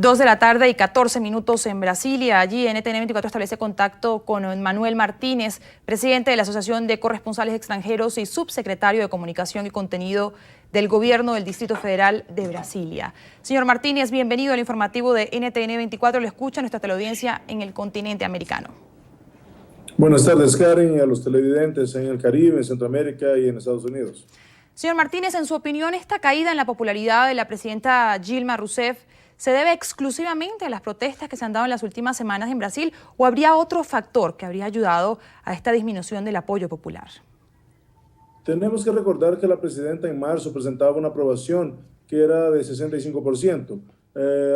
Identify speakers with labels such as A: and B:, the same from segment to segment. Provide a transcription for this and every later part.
A: 2 de la tarde y 14 minutos en Brasilia. Allí NTN 24 establece contacto con Manuel Martínez, presidente de la Asociación de Corresponsales Extranjeros y subsecretario de Comunicación y Contenido del Gobierno del Distrito Federal de Brasilia. Señor Martínez, bienvenido al informativo de NTN 24. Lo escucha nuestra teleaudiencia en el continente americano.
B: Buenas tardes, Karen, y a los televidentes en el Caribe, en Centroamérica y en Estados Unidos.
A: Señor Martínez, en su opinión, ¿esta caída en la popularidad de la presidenta Dilma Rousseff se debe exclusivamente a las protestas que se han dado en las últimas semanas en Brasil o habría otro factor que habría ayudado a esta disminución del apoyo popular?
B: Tenemos que recordar que la presidenta en marzo presentaba una aprobación que era de 65%.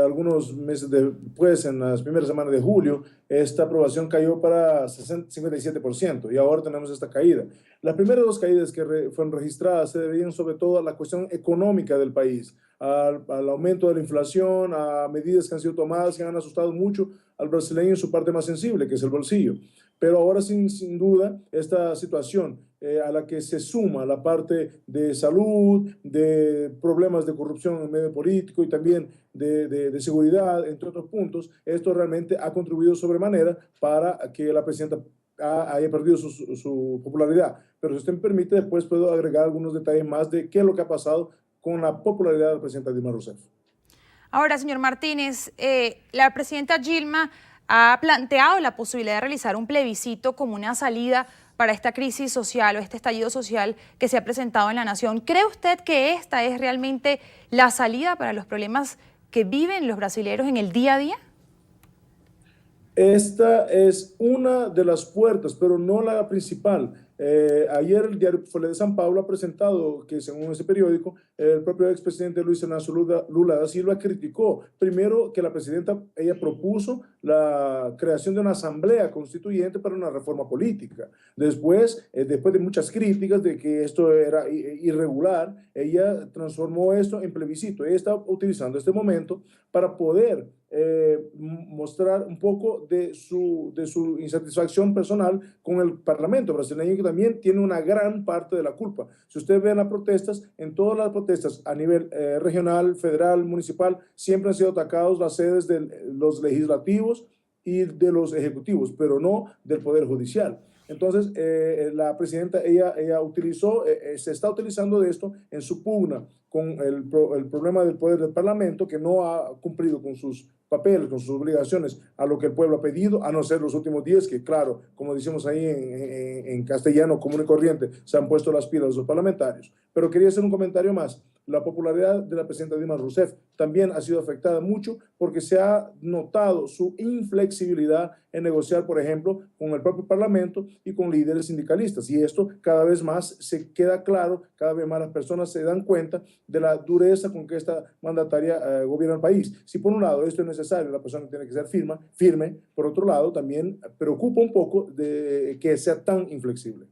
B: Algunos meses después, en las primeras semanas de julio, esta aprobación cayó para 57% y ahora tenemos esta caída. Las primeras dos caídas que fueron registradas se debían sobre todo a la cuestión económica del país, al aumento de la inflación, a medidas que han sido tomadas que han asustado mucho al brasileño en su parte más sensible, que es el bolsillo. Pero ahora sin duda esta situación a la que se suma la parte de salud, de problemas de corrupción en el medio político y también de seguridad, entre otros puntos, esto realmente ha contribuido sobremanera para que la presidenta haya perdido su popularidad. Pero si usted me permite, después puedo agregar algunos detalles más de qué es lo que ha pasado con la popularidad de la presidenta Dilma Rousseff.
A: Ahora, señor Martínez, la presidenta Dilma ha planteado la posibilidad de realizar un plebiscito como una salida para esta crisis social o este estallido social que se ha presentado en la nación. ¿Cree usted que esta es realmente la salida para los problemas que viven los brasileños en el día a día?
B: Esta es una de las puertas, pero no la principal. Ayer el diario Folha de São Paulo ha presentado que, según ese periódico, el propio expresidente Luis Inácio Lula da Silva criticó primero que la presidenta, ella propuso la creación de una asamblea constituyente para una reforma política. Después de muchas críticas de que esto era irregular, ella transformó esto en plebiscito. Ella está utilizando este momento para poder mostrar un poco de su insatisfacción personal con el Parlamento brasileño, que también tiene una gran parte de la culpa. Si usted ve las protestas, en todas las protestas a nivel regional, federal, municipal, siempre han sido atacados las sedes de los legislativos y de los ejecutivos, pero no del Poder Judicial. Entonces, la presidenta, ella utilizó, se está utilizando de esto en su pugna con el problema del poder del Parlamento, que no ha cumplido con sus papeles, con sus obligaciones a lo que el pueblo ha pedido, a no ser los últimos días, que claro, como decimos ahí en castellano común y corriente, se han puesto las pilas los parlamentarios. Pero quería hacer un comentario más. La popularidad de la presidenta Dilma Rousseff también ha sido afectada mucho porque se ha notado su inflexibilidad en negociar, por ejemplo, con el propio Parlamento y con líderes sindicalistas. Y esto cada vez más se queda claro, cada vez más las personas se dan cuenta de la dureza con que esta mandataria gobierna el país. Si por un lado esto es necesario, la persona tiene que ser firme, por otro lado también preocupa un poco de que sea tan inflexible.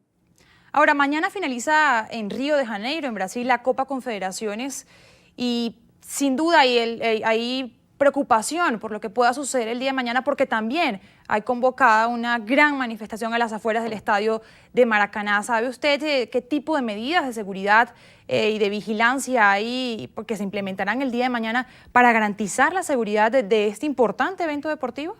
A: Ahora, mañana finaliza en Río de Janeiro, en Brasil, la Copa Confederaciones y sin duda hay preocupación por lo que pueda suceder el día de mañana porque también hay convocada una gran manifestación a las afueras del estadio de Maracaná. ¿Sabe usted qué tipo de medidas de seguridad y de vigilancia hay porque se implementarán el día de mañana para garantizar la seguridad de este importante evento deportivo?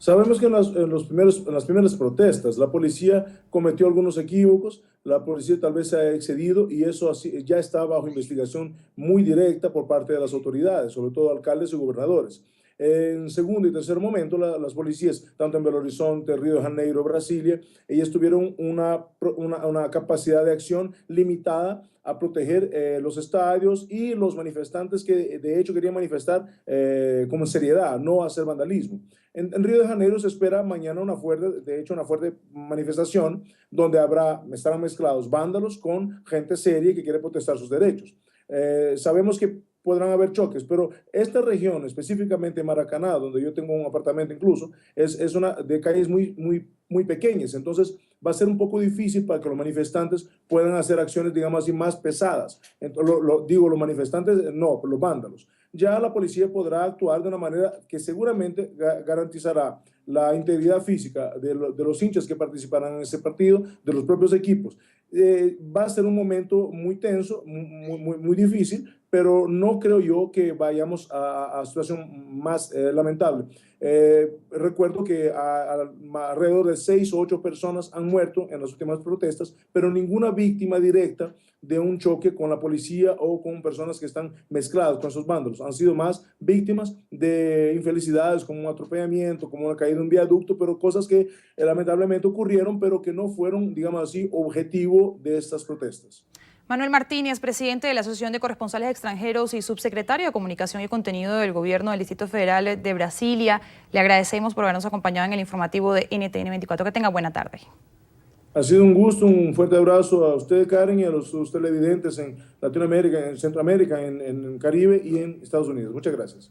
B: Sabemos que en las primeras protestas la policía cometió algunos equívocos, la policía tal vez se ha excedido y eso ya está bajo investigación muy directa por parte de las autoridades, sobre todo alcaldes y gobernadores. En segundo y tercer momento, las policías, tanto en Belo Horizonte, Río de Janeiro, Brasilia, ellas tuvieron una capacidad de acción limitada a proteger los estadios y los manifestantes que de hecho querían manifestar con seriedad, no hacer vandalismo. En Río de Janeiro se espera mañana una fuerte manifestación donde estarán mezclados vándalos con gente seria que quiere protestar sus derechos. Sabemos que podrán haber choques, pero esta región, específicamente Maracaná, donde yo tengo un apartamento incluso, es una de calles muy pequeñas, entonces va a ser un poco difícil para que los manifestantes puedan hacer acciones, digamos así, más pesadas. Digo los manifestantes, no, los vándalos. Ya la policía podrá actuar de una manera que seguramente garantizará la integridad física de los hinchas que participarán en ese partido, de los propios equipos. Va a ser un momento muy tenso, muy difícil, pero no creo yo que vayamos a situación más lamentable. Recuerdo que alrededor de 6 o 8 personas han muerto en las últimas protestas, pero ninguna víctima directa de un choque con la policía o con personas que están mezcladas con esos vándalos. Han sido más víctimas de infelicidades como un atropellamiento, como una caída de un viaducto, pero cosas que lamentablemente ocurrieron, pero que no fueron, digamos así, objetivo de estas protestas.
A: Manuel Martínez, presidente de la Asociación de Corresponsales Extranjeros y subsecretario de Comunicación y Contenido del Gobierno del Distrito Federal de Brasilia, le agradecemos por habernos acompañado en el informativo de NTN 24. Que tenga buena tarde.
B: Ha sido un gusto, un fuerte abrazo a usted, Karen, y a los televidentes en Latinoamérica, en Centroamérica, en Caribe y en Estados Unidos. Muchas gracias.